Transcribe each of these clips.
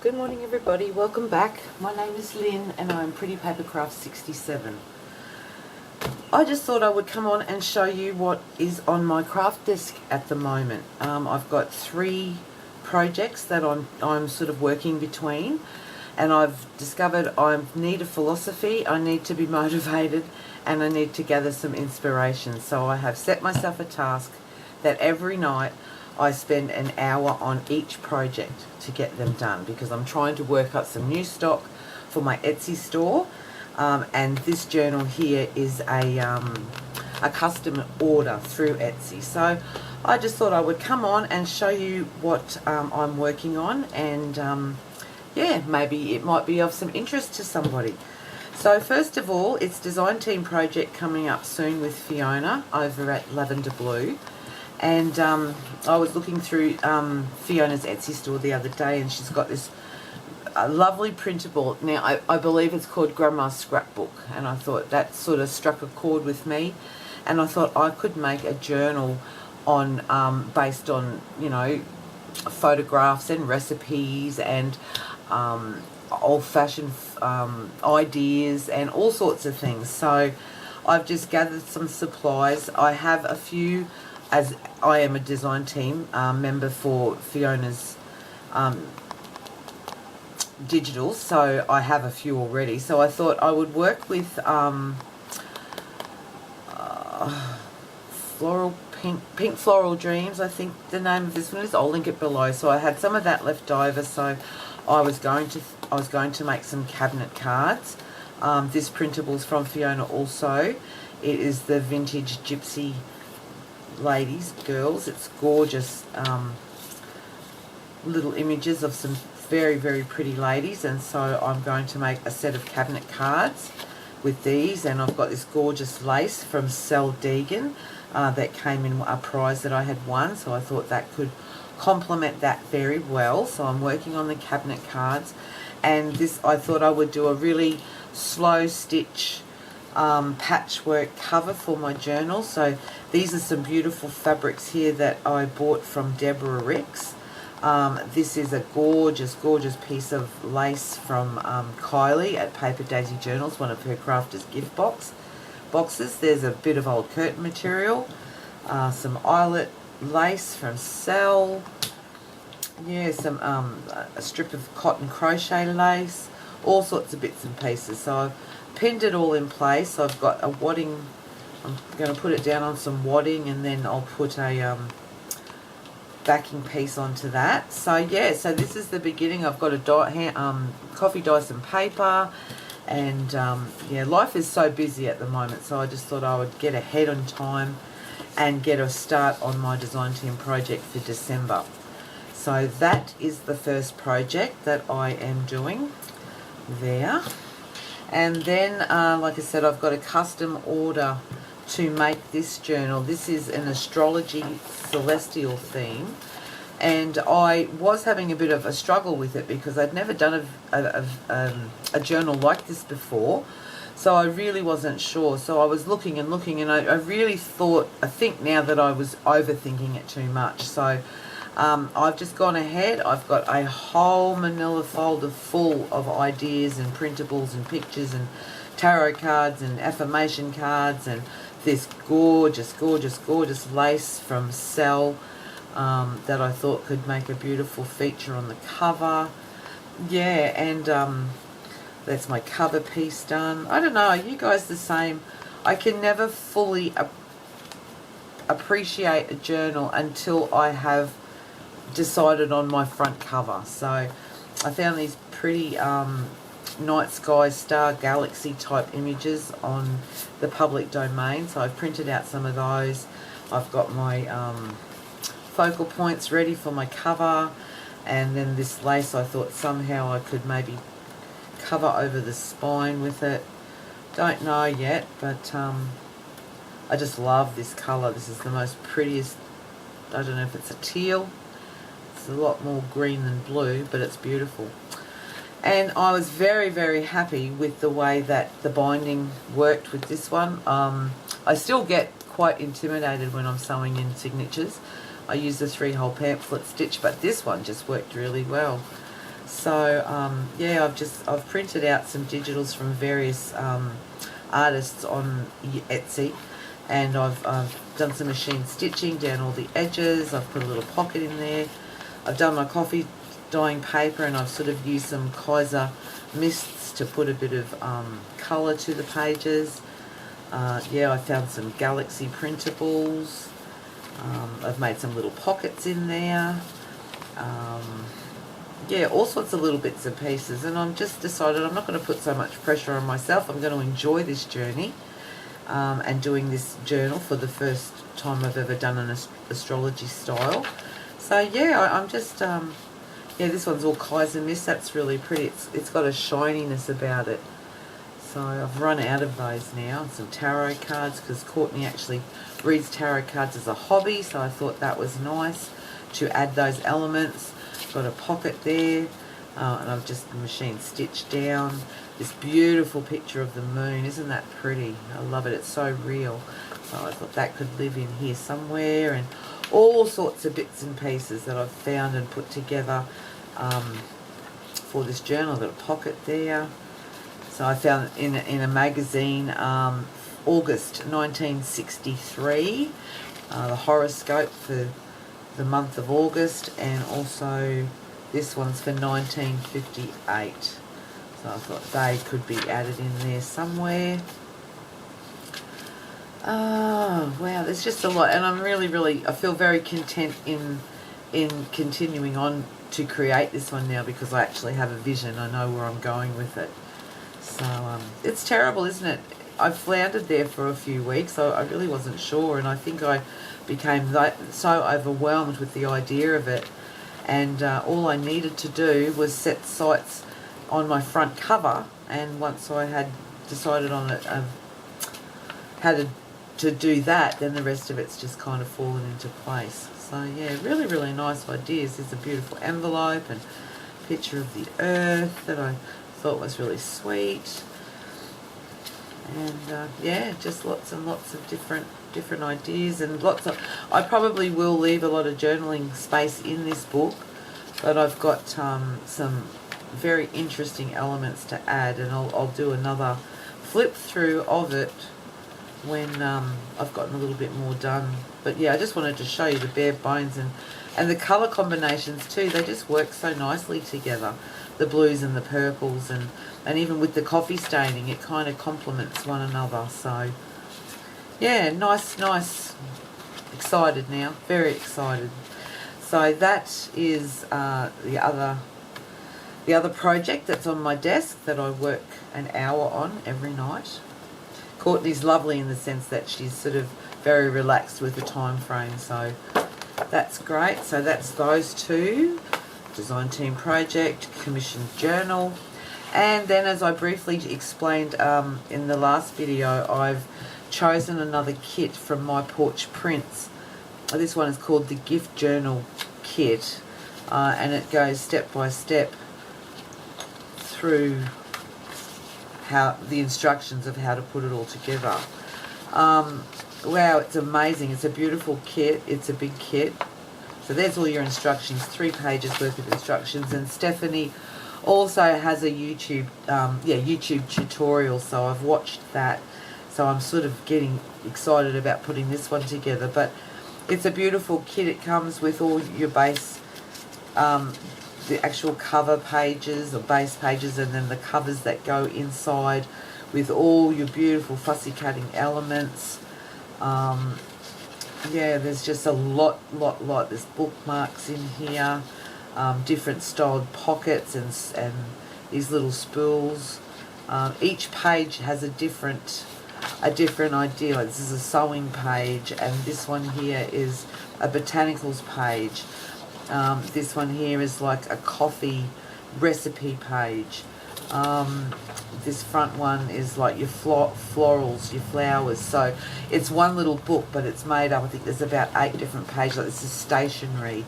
Good morning everybody, welcome back. My name is Lynn and I'm Pretty Papercraft 67. I just thought I would come on and show you what is on my craft desk at the moment. I've got 3 projects that I'm sort of working between, and I've discovered I need a philosophy, I need to be motivated, and I need to gather some inspiration. So I have set myself a task that every night I spend an hour on each project to get them done, because I'm trying to work up some new stock for my Etsy store, and this journal here is a custom order through Etsy. So I just thought I would come on and show you what I'm working on, and yeah, maybe it might be of some interest to somebody. So first of all, it's Design Team Project coming up soon with Fiona over at LavenderBlu. And I was looking through Fiona's Etsy store the other day, and she's got this lovely printable. Now, I believe it's called Grandma's Scrapbook, and I thought that sort of struck a chord with me. And I thought I could make a journal on based on, you know, photographs and recipes and old-fashioned ideas and all sorts of things. So I've just gathered some supplies. I have a few, as I am a design team member for Fiona's digitals, so I have a few already. So I thought I would work with Pink Floral Dreams, I think the name of this one is. I'll link it below. So I had some of that left over, so I was going to make some cabinet cards. This printable's from Fiona also. It is the Vintage Gypsy Ladies, girls. It's gorgeous little images of some very, very pretty ladies, and so I'm going to make a set of cabinet cards with these. And I've got this gorgeous lace from Sel Deegan that came in a prize that I had won, so I thought that could complement that very well. So I'm working on the cabinet cards, and this, I thought I would do a really slow stitch patchwork cover for my journal. So these are some beautiful fabrics here that I bought from Deborah Ricks. This is a gorgeous, gorgeous piece of lace from Kylie at Paper Daisy Journals, one of her crafters gift boxes. There's a bit of old curtain material, some eyelet lace from Sel, yeah, some a strip of cotton crochet lace, all sorts of bits and pieces. So I've pinned it all in place. I've got a wadding. I'm going to put it down on some wadding, and then I'll put a backing piece onto that. So yeah, so this is the beginning. I've got a coffee Dyson paper, and yeah, life is so busy at the moment, so I just thought I would get ahead on time and get a start on my design team project for December. So that is the first project that I am doing there. And then, like I said, I've got a custom order to make this journal. This is an Astrology celestial theme, and I was having a bit of a struggle with it because I'd never done a journal like this before, so I really wasn't sure. So I was looking and looking, and I really I think now that I was overthinking it too much. So I've just gone ahead. I've got a whole manila folder full of ideas and printables and pictures and tarot cards and affirmation cards, and this gorgeous, gorgeous, gorgeous lace from Sel that I thought could make a beautiful feature on the cover. Yeah, and that's my cover piece done. I don't know, are you guys the same? I can never fully appreciate a journal until I have decided on my front cover. So I found these pretty night sky, star, galaxy type images on the public domain, so I've printed out some of those. I've got my focal points ready for my cover, and then this lace I thought somehow I could maybe cover over the spine with it. Don't know yet, but I just love this colour. This is the most prettiest. I don't know if it's a teal. It's a lot more green than blue, but it's beautiful. And I was very, very happy with the way that the binding worked with this one. I still get quite intimidated when I'm sewing in signatures. I use the 3-hole pamphlet stitch, but this one just worked really well. So yeah, I've printed out some digitals from various artists on Etsy, and I've done some machine stitching down all the edges. I've put a little pocket in there. I've done my coffee dyeing paper, and I've sort of used some Kaiser mists to put a bit of colour to the pages. Yeah, I found some galaxy printables. I've made some little pockets in there. Yeah, all sorts of little bits and pieces, and I'm just decided I'm not going to put so much pressure on myself. I'm going to enjoy this journey, and doing this journal for the first time I've ever done an astrology style. So yeah, I'm just yeah, this one's all Kaiser mist. That's really pretty. It's got a shininess about it. So I've run out of those now. And some tarot cards, because Courtney actually reads tarot cards as a hobby, so I thought that was nice to add those elements. Got a pocket there, and I've just machine stitched down this beautiful picture of the moon. Isn't that pretty? I love it. It's so real. So I thought that could live in here somewhere, and all sorts of bits and pieces that I've found and put together for this journal. I've got a pocket there. So I found in a magazine, August 1963, the horoscope for the month of August, and also this one's for 1958. So I thought they could be added in there somewhere. Oh wow, there's just a lot, and I'm really I feel very content in continuing on to create this one now, because I actually have a vision. I know where I'm going with it. So it's terrible, isn't it? I floundered there for a few weeks, so I really wasn't sure, and I think I became so overwhelmed with the idea of it, and all I needed to do was set sights on my front cover, and once I had decided on it, how to do that, then the rest of it's just kind of fallen into place. So yeah, really nice ideas. There's a beautiful envelope and picture of the earth that I thought was really sweet, and yeah, just lots and lots of different ideas, and lots of, I probably will leave a lot of journaling space in this book, but I've got some very interesting elements to add, and I'll do another flip through of it when I've gotten a little bit more done. But yeah, I just wanted to show you the bare bones, and the colour combinations too. They just work so nicely together, the blues and the purples, and even with the coffee staining, it kind of complements one another. So yeah, nice. Excited now, very excited. So that is the other project that's on my desk that I work an hour on every night. Courtney's lovely in the sense that she's sort of very relaxed with the time frame, so that's great. So that's those two, design team project, commissioned journal, and then, as I briefly explained in the last video, I've chosen another kit from My Porch Prints. This one is called the Gift Journal Kit, and it goes step by step through how the instructions of how to put it all together. Wow, it's amazing. It's a beautiful kit. It's a big kit. So there's all your instructions, 3 pages worth of instructions, and Stephanie also has a YouTube tutorial, so I've watched that. So I'm sort of getting excited about putting this one together. But it's a beautiful kit. It comes with all your base, the actual cover pages or base pages, and then the covers that go inside with all your beautiful fussy cutting elements. Yeah, there's just a lot. There's bookmarks in here, different styled pockets, and these little spools. Each page has a different idea. Like, this is a sewing page, and this one here is a botanicals page. This one here is like a coffee recipe page. This front one is like your florals, your flowers. So it's one little book, but it's made up, I think there's about 8 different pages. Like, this is stationery,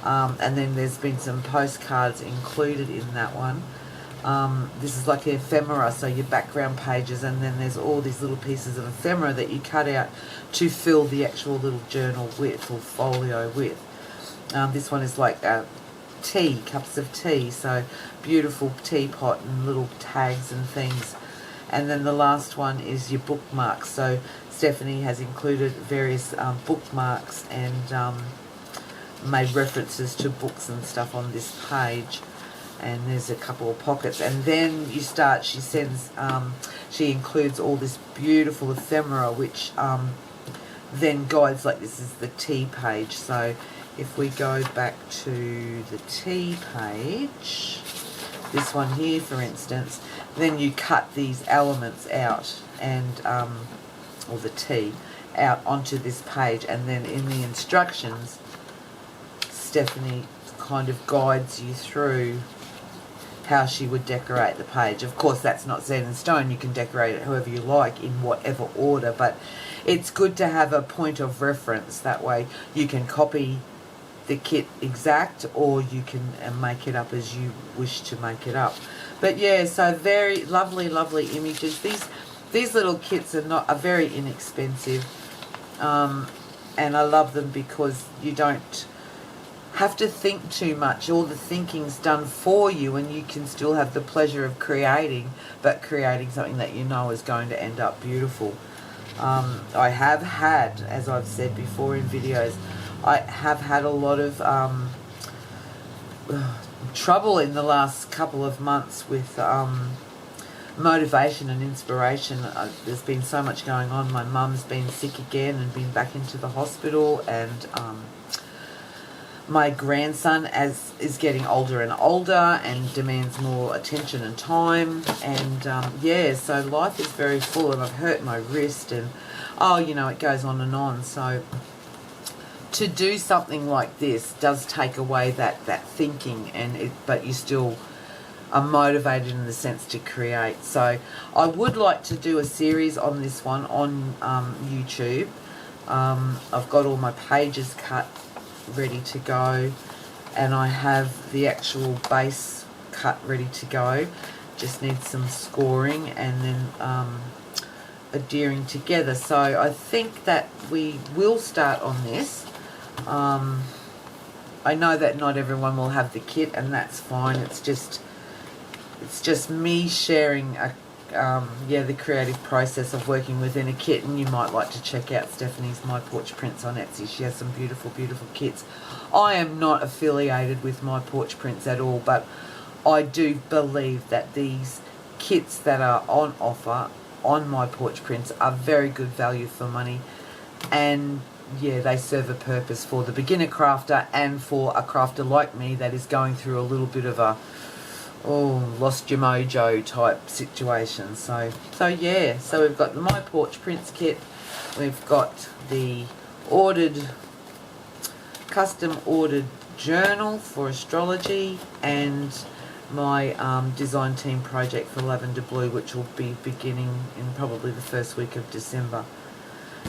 and then there's been some postcards included in that one. This is like ephemera, so your background pages, and then there's all these little pieces of ephemera that you cut out to fill the actual little journal with, or folio with. This one is like tea, cups of tea. So beautiful teapot and little tags and things. And then the last one is your bookmarks. So Stephanie has included various bookmarks and made references to books and stuff on this page. And there's a couple of pockets, and then you start, she includes all this beautiful ephemera, which then guides, like this is the tea page. So if we go back to the tea page, this one here for instance, then you cut these elements out and or the tea out onto this page, and then in the instructions Stephanie kind of guides you through how she would decorate the page. Of course, that's not set in stone. You can decorate it however you like in whatever order, but it's good to have a point of reference. That way you can copy the kit exact, or you can make it up as you wish to make it up. But yeah, so very lovely, lovely images. These little kits are very inexpensive, and I love them because you don't have to think too much. All the thinking's done for you, and you can still have the pleasure of creating, but creating something that you know is going to end up beautiful. I have had, as I've said before in videos, I have had a lot of trouble in the last couple of months with motivation and inspiration. There's been so much going on. My mum's been sick again and been back into the hospital, and my grandson is getting older and older and demands more attention and time, and yeah, so life is very full, and I've hurt my wrist, and you know, it goes on and on. So to do something like this does take away that thinking, but you still are motivated in the sense to create. So I would like to do a series on this one on YouTube. I've got all my pages cut ready to go, and I have the actual base cut ready to go. Just need some scoring and then adhering together. So I think that we will start on this. I know that not everyone will have the kit, and that's fine. It's just me sharing the creative process of working within a kit, and you might like to check out Stephanie's My Porch Prints on Etsy. She has some beautiful, beautiful kits. I am not affiliated with My Porch Prints at all, but I do believe that these kits that are on offer on My Porch Prints are very good value for money, and yeah, they serve a purpose for the beginner crafter and for a crafter like me that is going through a little bit of a lost your mojo type situation. So yeah, so we've got the My Porch Prints kit, we've got the custom ordered journal for astrology, and my design team project for LavenderBlu, which will be beginning in probably the first week of December.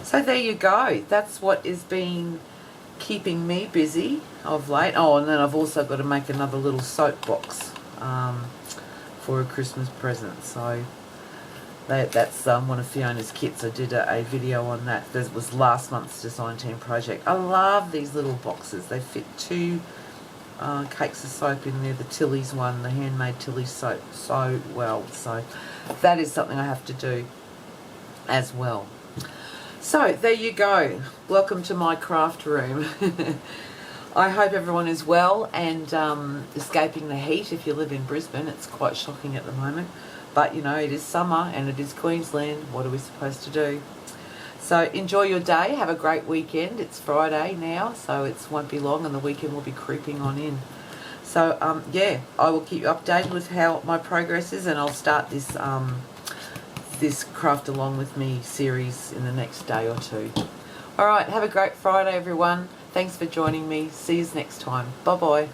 So there you go. That's what has been keeping me busy of late. And then I've also got to make another little soapbox for a Christmas present. So that's one of Fiona's kits. I did a video on that. That was last month's design team project. I love these little boxes. They fit 2 cakes of soap in there. The Tilly's one, the handmade Tilly's soap, so well. So that is something I have to do as well. So there you go. Welcome to my craft room. I hope everyone is well and escaping the heat. If you live in Brisbane, it's quite shocking at the moment. But, you know, it is summer and it is Queensland. What are we supposed to do? So enjoy your day. Have a great weekend. It's Friday now, so it won't be long and the weekend will be creeping on in. So, yeah, I will keep you updated with how my progress is, and I'll start this this Craft Along With Me series in the next day or 2. All right, have a great Friday, everyone. Thanks for joining me. See you next time. Bye-bye.